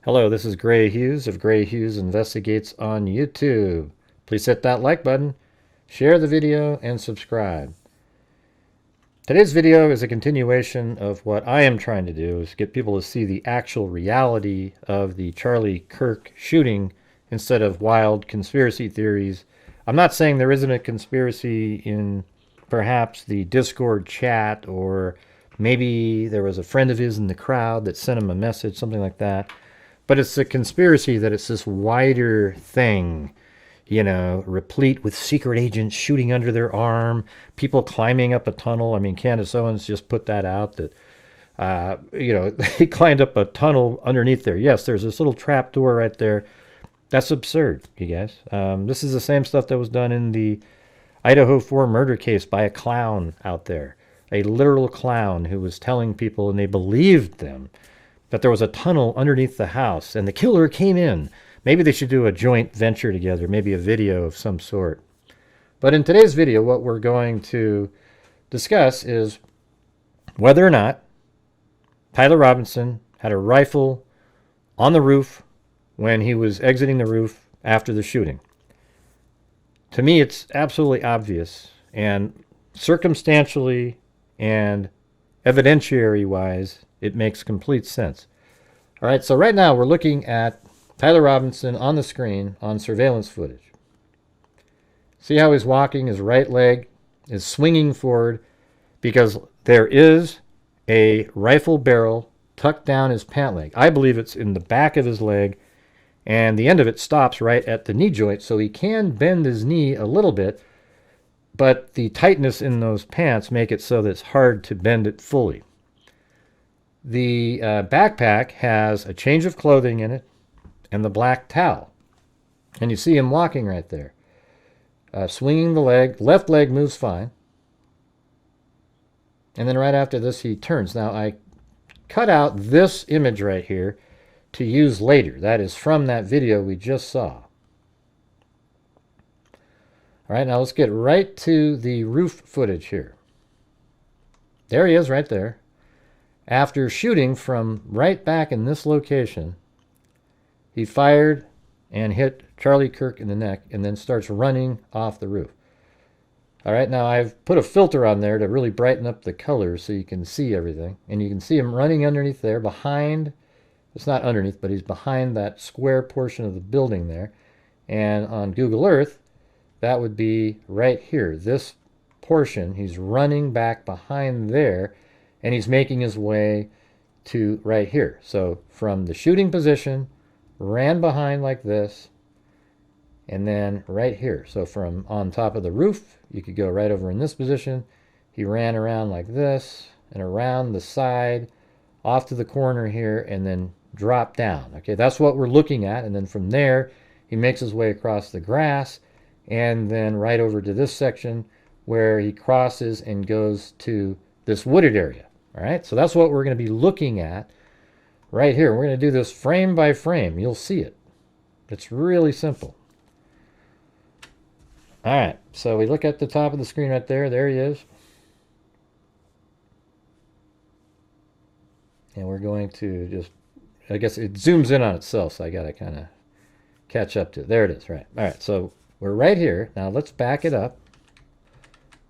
Hello, this is Grant Hughes of Grant Hughes Investigates on YouTube. Please hit that like button, share the video, and subscribe. Today's video is a continuation of what I am trying to do, is get people to see the actual reality of the Charlie Kirk shooting instead of wild conspiracy theories. I'm not saying there isn't a conspiracy in perhaps the Discord chat, or maybe there was a friend of his in the crowd that sent him a message, something like that. But it's a conspiracy that it's this wider thing, replete with secret agents shooting under their arm, people climbing up a tunnel. I mean, Candace Owens just put that out that, they climbed up a tunnel underneath there. Yes, there's this little trap door right there. That's absurd, you guys. This is the same stuff that was done in the Idaho 4 murder case by a clown out there, a literal clown who was telling people, and they believed them, that there was a tunnel underneath the house and the killer came in. Maybe they should do a joint venture together, maybe a video of some sort. But in today's video, what we're going to discuss is whether or not Tyler Robinson had a rifle on the roof when he was exiting the roof after the shooting. To me, it's absolutely obvious, and circumstantially and evidentiary-wise, it makes complete sense. All right, so right now we're looking at Tyler Robinson on the screen on surveillance footage. See how he's walking? His right leg is swinging forward because there is a rifle barrel tucked down his pant leg. I believe it's in the back of his leg, and the end of it stops right at the knee joint, so he can bend his knee a little bit, but the tightness in those pants make it so that it's hard to bend it fully. The backpack has a change of clothing in it and the black towel. And you see him walking right there. Swinging the leg. Left leg moves fine. And then right after this, he turns. Now, I cut out this image right here to use later. That is from that video we just saw. All right, now let's get right to the roof footage here. There he is right there. After shooting from right back in this location, he fired and hit Charlie Kirk in the neck and then starts running off the roof. All right, now I've put a filter on there to really brighten up the colors so you can see everything. And you can see him running underneath there behind, it's not underneath, but he's behind that square portion of the building there. And on Google Earth, that would be right here. This portion, he's running back behind there, and he's making his way to right here. So from the shooting position, ran behind like this, and then right here. So from on top of the roof, you could go right over in this position. He ran around like this, and around the side, off to the corner here, and then dropped down. Okay, that's what we're looking at. And then from there, he makes his way across the grass, and then right over to this section where he crosses and goes to this wooded area. All right, so that's what we're going to be looking at right here. We're going to do this frame by frame. You'll see it. It's really simple. All right, so we look at the top of the screen right there. There he is. And we're going to just, I guess it zooms in on itself, so I got to kind of catch up to it. There it is, right. All right, so we're right here. Now let's back it up.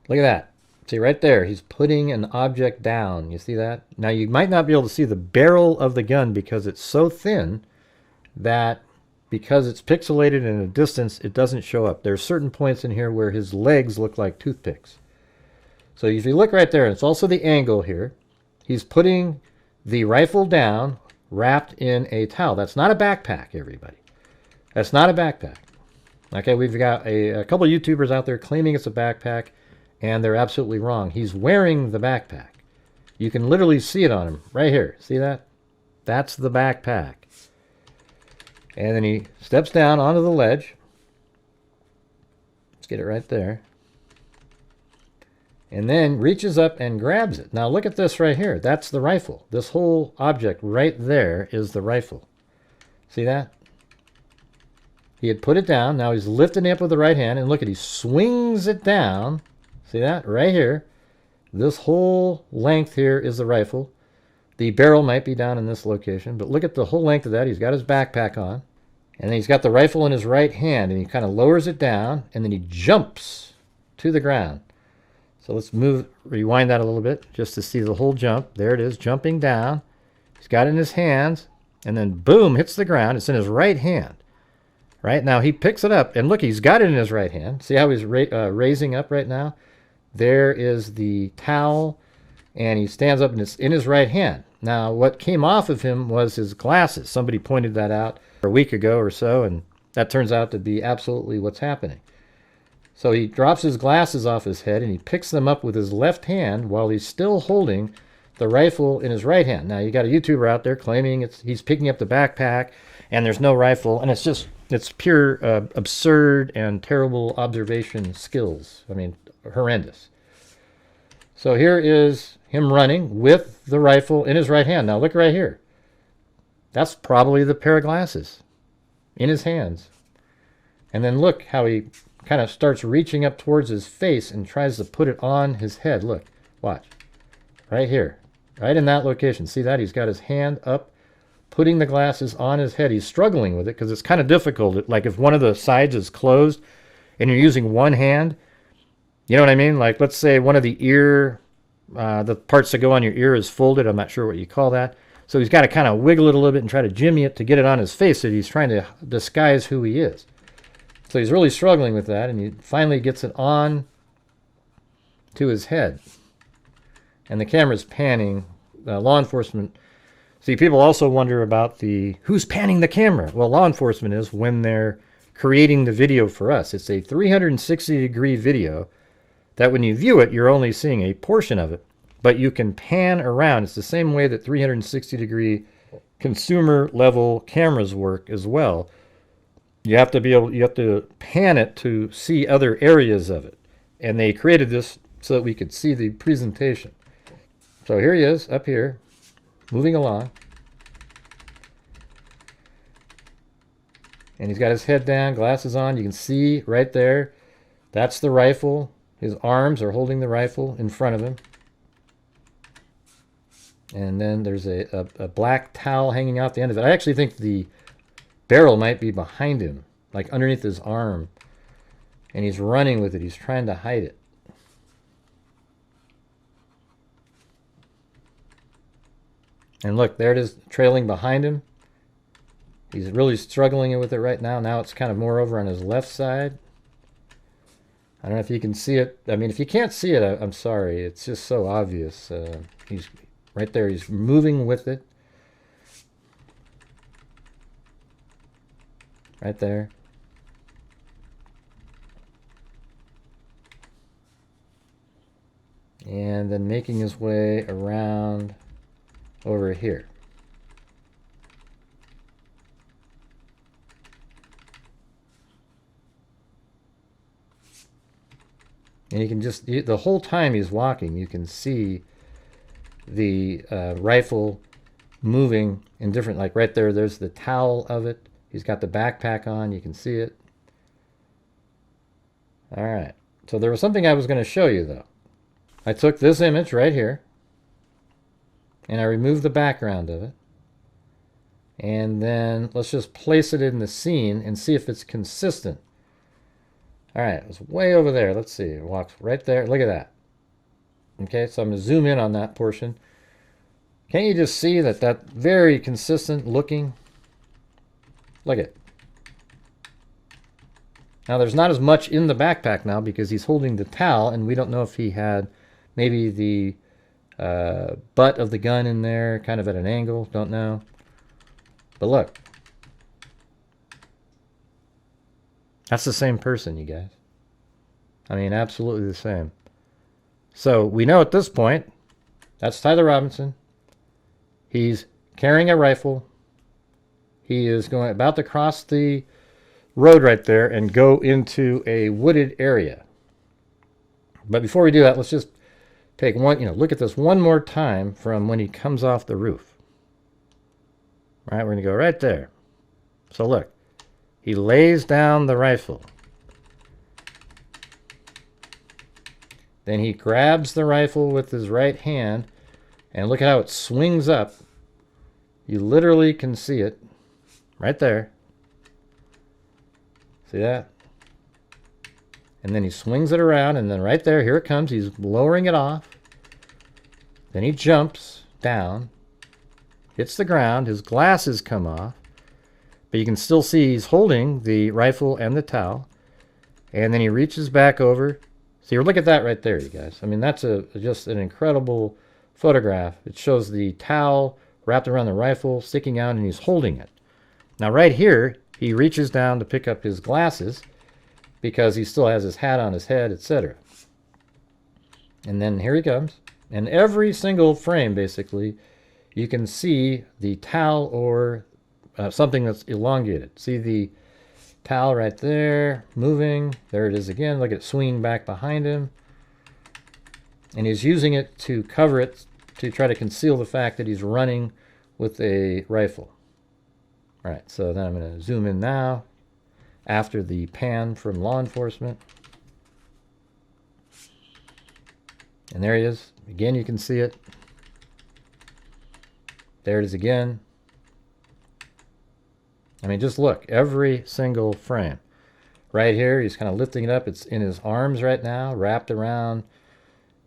Look at that. See right there, he's putting an object down. You see that? Now you might not be able to see the barrel of the gun because it's so thin that because it's pixelated in a distance, it doesn't show up. There's certain points in here where his legs look like toothpicks. So if you look right there, and it's also the angle here, he's putting the rifle down wrapped in a towel. That's not a backpack, everybody. That's not a backpack. Okay, we've got a couple of YouTubers out there claiming it's a backpack, and they're absolutely wrong. He's wearing the backpack. You can literally see it on him right here. See that? That's the backpack. And then he steps down onto the ledge. Let's get it right there. And then reaches up and grabs it. Now look at this right here. That's the rifle. This whole object right there is the rifle. See that? He had put it down. Now he's lifting it up with the right hand. And look at, he swings it down. See that? Right here. This whole length here is the rifle. The barrel might be down in this location, but look at the whole length of that. He's got his backpack on, and then he's got the rifle in his right hand, and he kind of lowers it down, and then he jumps to the ground. So let's rewind that a little bit just to see the whole jump. There it is, jumping down. He's got it in his hands, and then boom, hits the ground. It's in his right hand. Right now he picks it up, and look, he's got it in his right hand. See how he's raising up right now? There is the towel, and he stands up, and it's in his right hand. Now, what came off of him was his glasses. Somebody pointed that out a week ago or so, and that turns out to be absolutely what's happening. So he drops his glasses off his head, and he picks them up with his left hand while he's still holding the rifle in his right hand. Now, you got a YouTuber out there claiming he's picking up the backpack, and there's no rifle, and it's pure absurd and terrible observation skills. I mean, horrendous. So here is him running with the rifle in his right hand. Now look right here. That's probably the pair of glasses in his hands. And then look how he kind of starts reaching up towards his face and tries to put it on his head. Look, watch. Right here. Right in that location. See that? He's got his hand up, putting the glasses on his head. He's struggling with it because it's kind of difficult. Like if one of the sides is closed and you're using one hand, you know what I mean? Like let's say one of the ear, the parts that go on your ear is folded. I'm not sure what you call that. So he's got to kind of wiggle it a little bit and try to jimmy it to get it on his face, that he's trying to disguise who he is. So he's really struggling with that, and he finally gets it on to his head. And the camera's panning. Law enforcement. See, people also wonder about who's panning the camera. Well, law enforcement is when they're creating the video for us. It's a 360-degree video that when you view it, you're only seeing a portion of it. But you can pan around. It's the same way that 360-degree consumer-level cameras work as well. You have to pan it to see other areas of it. And they created this so that we could see the presentation. So here he is, up here, moving along. And he's got his head down, glasses on. You can see right there, that's the rifle. His arms are holding the rifle in front of him. And then there's a black towel hanging out the end of it. I actually think the barrel might be behind him, like underneath his arm. And he's running with it. He's trying to hide it. And look, there it is, trailing behind him. He's really struggling with it right now. Now it's kind of more over on his left side. I don't know if you can see it. I mean, if you can't see it, I'm sorry. It's just so obvious. He's right there. He's moving with it. Right there. And then making his way around over here. And you can just, the whole time he's walking, you can see the rifle moving in different, like right there, there's the towel of it. He's got the backpack on, you can see it. All right, so there was something I was going to show you though. I took this image right here, and I removed the background of it. And then let's just place it in the scene and see if it's consistent. All right, it's way over there. Let's see, it walks right there. Look at that. Okay, so I'm going to zoom in on that portion. Can't you just see that very consistent looking? Look at it. Now there's not as much in the backpack now because he's holding the towel, and we don't know if he had maybe the butt of the gun in there, kind of at an angle, don't know. But look. That's the same person, you guys. I mean, absolutely the same. So we know at this point, that's Tyler Robinson. He's carrying a rifle. He is about to cross the road right there and go into a wooded area. But before we do that, let's just take look at this one more time from when he comes off the roof. All right, we're going to go right there. So look, he lays down the rifle. Then he grabs the rifle with his right hand And look at how it swings up. You literally can see it right there. See that? And then he swings it around, and then right there, here it comes. He's lowering it off. Then he jumps down, hits the ground. His glasses come off. But you can still see he's holding the rifle and the towel. And then he reaches back over. See, look at that right there, you guys. I mean, that's just an incredible photograph. It shows the towel wrapped around the rifle, sticking out, and he's holding it. Now, right here, he reaches down to pick up his glasses because he still has his hat on his head, etc. And then here he comes. And every single frame, basically, you can see the towel or something that's elongated. See the towel right there moving. There it is again. Look at it swinging back behind him. And he's using it to cover it to try to conceal the fact that he's running with a rifle. All right, so then I'm going to zoom in now after the pan from law enforcement. And there he is. Again, you can see it. There it is again. I mean, just look, every single frame. Right here, he's kind of lifting it up. It's in his arms right now, wrapped around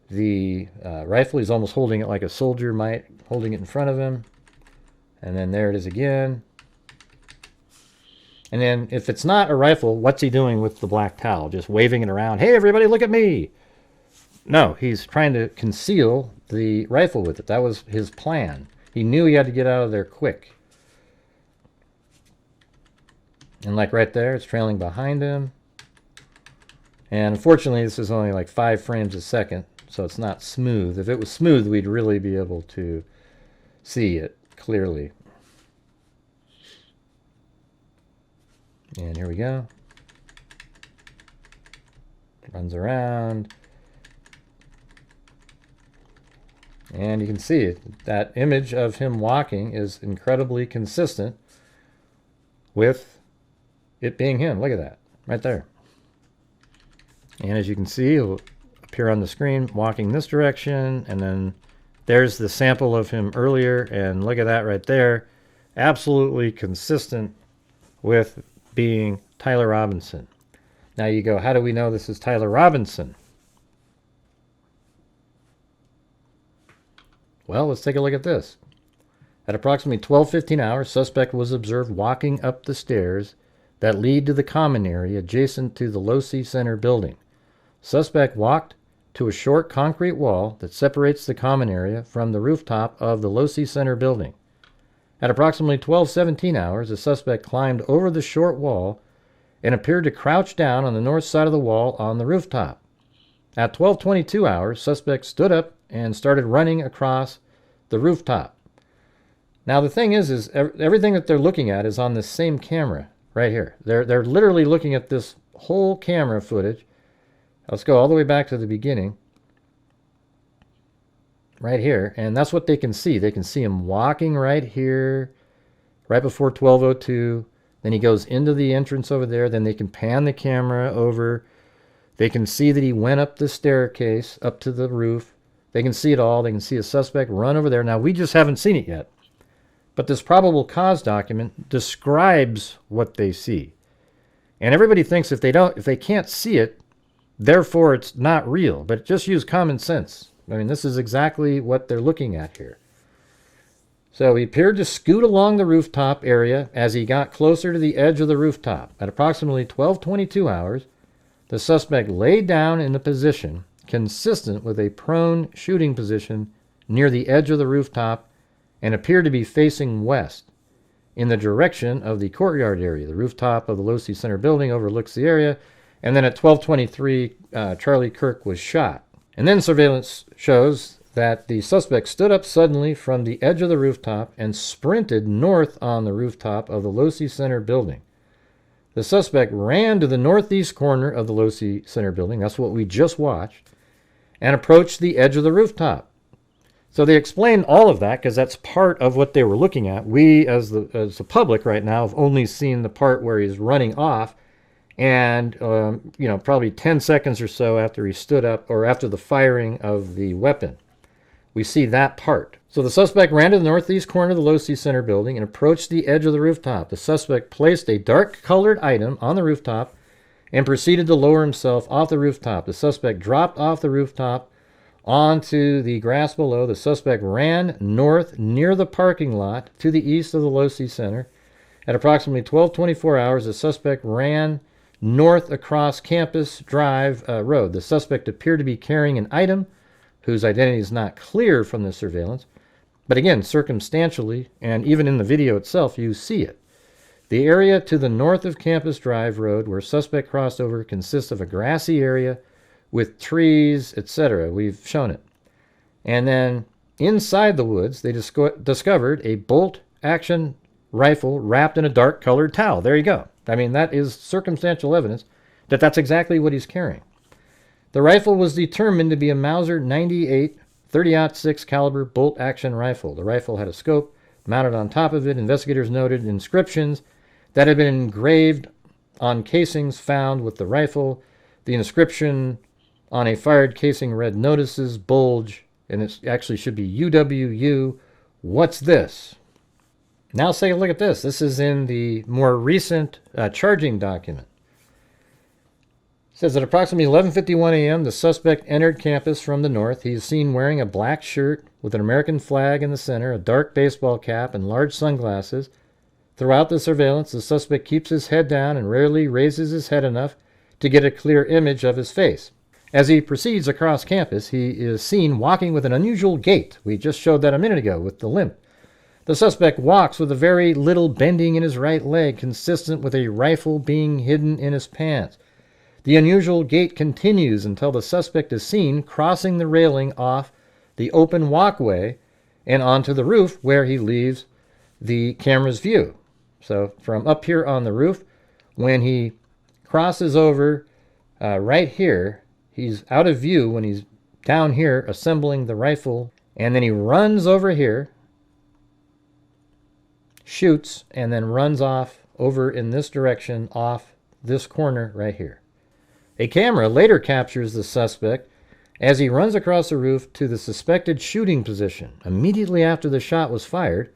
the rifle. He's almost holding it like a soldier might, holding it in front of him. And then there it is again. And then if it's not a rifle, what's he doing with the black towel? Just waving it around. Hey, everybody, look at me. No, he's trying to conceal the rifle with it. That was his plan. He knew he had to get out of there quick. And like right there, it's trailing behind him. And unfortunately, this is only like 5 frames a second, so it's not smooth. If it was smooth, we'd really be able to see it clearly. And here we go. Runs around. And you can see it. That image of him walking is incredibly consistent with it being him. Look at that. Right there. And as you can see, it'll appear on the screen walking this direction. And then there's the sample of him earlier. And look at that right there. Absolutely consistent with being Tyler Robinson. Now you go, how do we know this is Tyler Robinson? Well, let's take a look at this. At approximately 12:15 hours, suspect was observed walking up the stairs that lead to the common area adjacent to the Losi Center building. Suspect walked to a short concrete wall that separates the common area from the rooftop of the Losi Center building. At approximately 12:17 hours, the suspect climbed over the short wall and appeared to crouch down on the north side of the wall on the rooftop. At 12:22 hours, suspect stood up and started running across the rooftop. Now the thing is everything that they're looking at is on this same camera right here. They're literally looking at this whole camera footage. Let's go all the way back to the beginning. Right here, and that's what they can see. They can see him walking right here, right before 12:02. Then he goes into the entrance over there. Then they can pan the camera over. They can see that he went up the staircase, up to the roof. They can see it all. They can see a suspect run over there. Now, we just haven't seen it yet. But this probable cause document describes what they see. And everybody thinks if they can't see it, therefore it's not real. But just use common sense. I mean, this is exactly what they're looking at here. So he appeared to scoot along the rooftop area as he got closer to the edge of the rooftop. At approximately 12:22 hours, the suspect laid down in a position consistent with a prone shooting position near the edge of the rooftop and appeared to be facing west in the direction of the courtyard area. The rooftop of the Losi Center building overlooks the area. And then at 12:23, Charlie Kirk was shot. And then surveillance shows that the suspect stood up suddenly from the edge of the rooftop and sprinted north on the rooftop of the Losi Center building. The suspect ran to the northeast corner of the Losi Center building, that's what we just watched, and approached the edge of the rooftop. So they explained all of that because that's part of what they were looking at. We, as the public right now, have only seen the part where he's running off. And, probably 10 seconds or so after he stood up, or after the firing of the weapon. we see that part. So the suspect ran to the northeast corner of the Low C Center building and approached the edge of the rooftop. The suspect placed a dark-colored item on the rooftop and proceeded to lower himself off the rooftop. The suspect dropped off the rooftop onto the grass below. The suspect ran north near the parking lot to the east of the Low C Center. At approximately 12:24 hours, the suspect ran north across Campus Drive Road. The suspect appeared to be carrying an item whose identity is not clear from the surveillance. But again, circumstantially, and even in the video itself, you see it. The area to the north of Campus Drive Road where suspect crossed over consists of a grassy area with trees, etc. We've shown it. And then inside the woods, they discovered a bolt-action rifle wrapped in a dark-colored towel. There you go. I mean, that is circumstantial evidence that that's exactly what he's carrying. The rifle was determined to be a Mauser 98 30-06 caliber bolt-action rifle. The rifle had a scope mounted on top of it. Investigators noted inscriptions that had been engraved on casings found with the rifle. The inscription on a fired casing read "Notices Bulge," and it actually should be UWU. What's this? Now let's take a look at this. This is in the more recent charging document. It says at approximately 11:51 a.m., the suspect entered campus from the north. He is seen wearing a black shirt with an American flag in the center, a dark baseball cap, and large sunglasses. Throughout the surveillance, the suspect keeps his head down and rarely raises his head enough to get a clear image of his face. As he proceeds across campus, he is seen walking with an unusual gait. We just showed that a minute ago with the limp. The suspect walks with a very little bending in his right leg, consistent with a rifle being hidden in his pants. The unusual gait continues until the suspect is seen crossing the railing off the open walkway and onto the roof, where he leaves the camera's view. So from up here on the roof, when he crosses over right here, he's out of view when he's down here assembling the rifle, and then he runs over here, shoots, and then runs off over in this direction off this corner right here. A camera later captures the suspect as he runs across the roof to the suspected shooting position. Immediately after the shot was fired,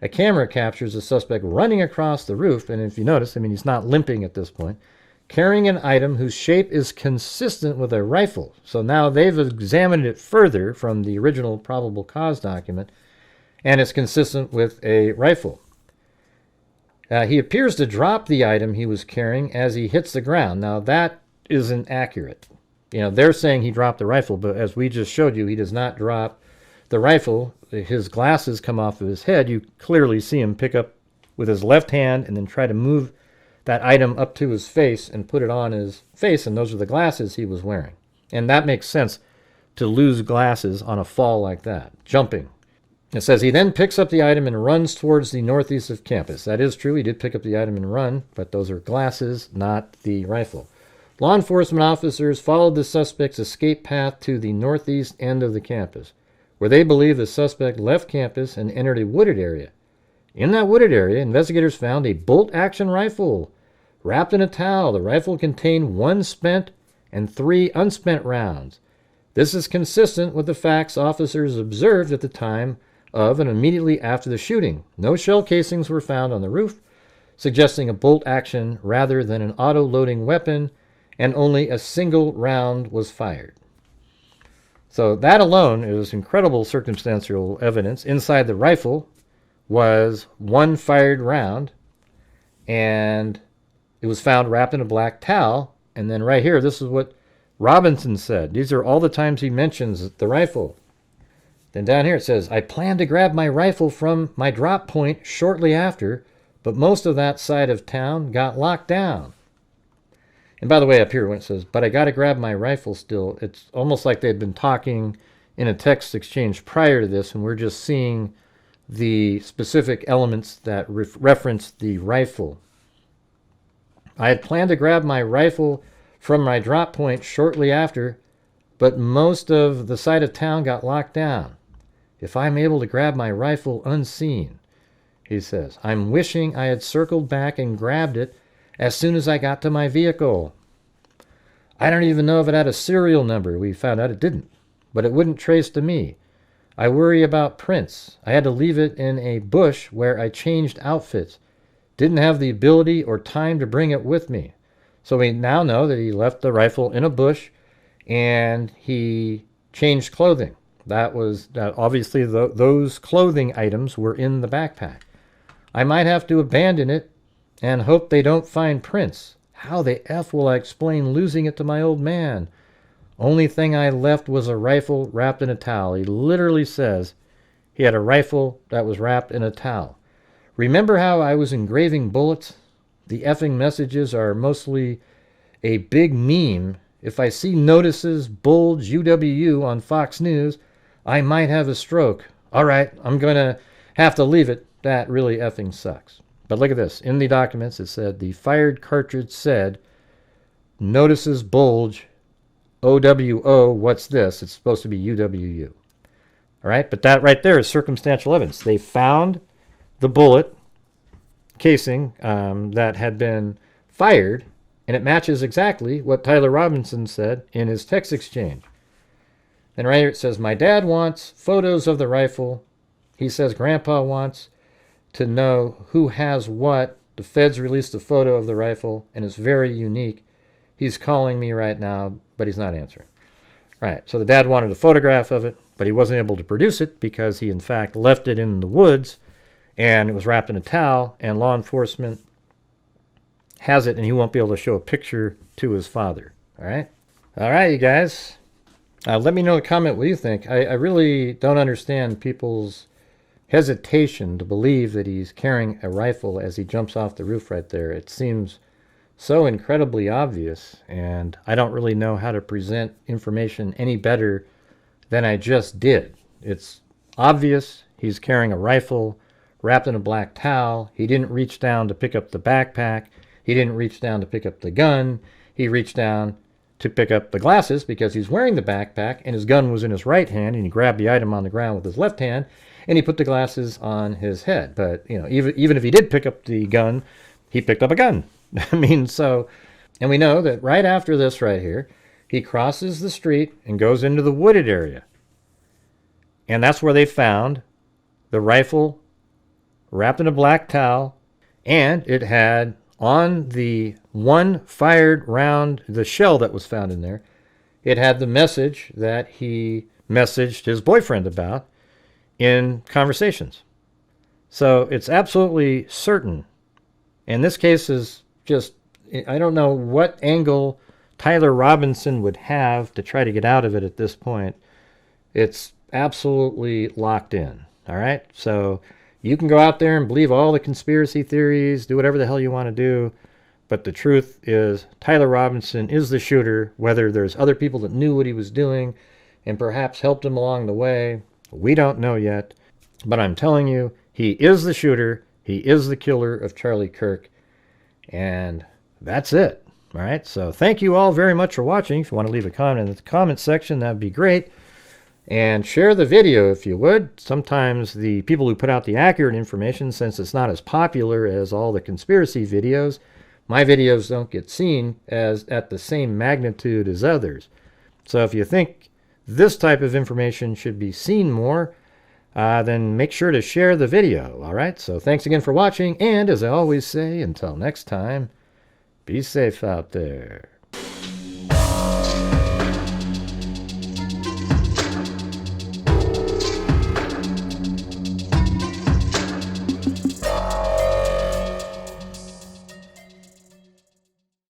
a camera captures the suspect running across the roof, and if you notice, I mean, he's not limping at this point, carrying an item whose shape is consistent with a rifle. So now they've examined it further from the original probable cause document, and it's consistent with a rifle. He appears to drop the item he was carrying as he hits the ground. Now that isn't accurate. You know, they're saying he dropped the rifle, but as we just showed you, he does not drop the rifle. His glasses come off of his head. You clearly see him pick up with his left hand and then try to move that item up to his face and put it on his face, and those are the glasses he was wearing. And that makes sense to lose glasses on a fall like that, jumping. It says he then picks up the item and runs towards the northeast of campus. That is true. He did pick up the item and run, but those are glasses, not the rifle. Law enforcement officers followed the suspect's escape path to the northeast end of the campus, where they believe the suspect left campus and entered a wooded area. In that wooded area, investigators found a bolt-action rifle wrapped in a towel. The rifle contained 1 spent and 3 unspent rounds. This is consistent with the facts officers observed at the time of and immediately after the shooting. No shell casings were found on the roof, suggesting a bolt action rather than an auto-loading weapon, and only a single round was fired. So that alone is incredible circumstantial evidence. Inside the rifle was 1 fired round, and it was found wrapped in a black towel. And then right here, this is what Robinson said. These are all the times he mentions the rifle. Then down here it says, I planned to grab my rifle from my drop point shortly after, but most of that side of town got locked down. And by the way, up here when it says, but I got to grab my rifle still, it's almost like they'd been talking in a text exchange prior to this, and we're just seeing the specific elements that reference the rifle. I had planned to grab my rifle from my drop point shortly after, but most of the side of town got locked down. If I'm able to grab my rifle unseen, he says, I'm wishing I had circled back and grabbed it as soon as I got to my vehicle. I don't even know if it had a serial number. We found out it didn't, but it wouldn't trace to me. I worry about prints. I had to leave it in a bush where I changed outfits. Didn't have the ability or time to bring it with me. So we now know that he left the rifle in a bush and he changed clothing. That was obviously those clothing items were in the backpack. I might have to abandon it and hope they don't find prints. How the F will I explain losing it to my old man? Only thing I left was a rifle wrapped in a towel. He literally says he had a rifle that was wrapped in a towel. Remember how I was engraving bullets? The effing messages are mostly a big meme. If I see notices bulge UWU on Fox News, I might have a stroke. All right, I'm going to have to leave it. That really effing sucks. But look at this. In the documents, it said the fired cartridge said, notices bulge, OWO, what's this? It's supposed to be UWU. All right, but that right there is circumstantial evidence. They found the bullet casing that had been fired, and it matches exactly what Tyler Robinson said in his text exchange. And right here it says, my dad wants photos of the rifle. He says Grandpa wants to know who has what. The feds released a photo of the rifle, and it's very unique. He's calling me right now, but he's not answering. Right, so the dad wanted a photograph of it, but he wasn't able to produce it because he, in fact, left it in the woods, and it was wrapped in a towel, and law enforcement has it, and he won't be able to show a picture to his father. All right, you guys. Let me know in a comment what you think. I really don't understand people's hesitation to believe that he's carrying a rifle as he jumps off the roof right there. It seems so incredibly obvious, and I don't really know how to present information any better than I just did. It's obvious he's carrying a rifle wrapped in a black towel. He didn't reach down to pick up the backpack. He didn't reach down to pick up the gun. He reached down to pick up the glasses because he's wearing the backpack and his gun was in his right hand, and he grabbed the item on the ground with his left hand and he put the glasses on his head. But you know, even if he did pick up the gun, he picked up a gun. I mean, so, and we know that right after this right here, he crosses the street and goes into the wooded area. And that's where they found the rifle wrapped in a black towel, and it had on the one fired round, the shell that was found in there, it had the message that he messaged his boyfriend about in conversations. So it's absolutely certain. And this case is just, I don't know what angle Tyler Robinson would have to try to get out of it at this point. It's absolutely locked in. All right? So you can go out there and believe all the conspiracy theories, do whatever the hell you want to do, but the truth is Tyler Robinson is the shooter. Whether there's other people that knew what he was doing and perhaps helped him along the way, we don't know yet. But I'm telling you, he is the shooter. He is the killer of Charlie Kirk. And that's it. All right, so thank you all very much for watching. If you want to leave a comment in the comment section, that would be great. And share the video if you would. Sometimes the people who put out the accurate information, since it's not as popular as all the conspiracy videos, my videos don't get seen as at the same magnitude as others. So if you think this type of information should be seen more, then make sure to share the video. All right, so thanks again for watching. And as I always say, until next time, be safe out there.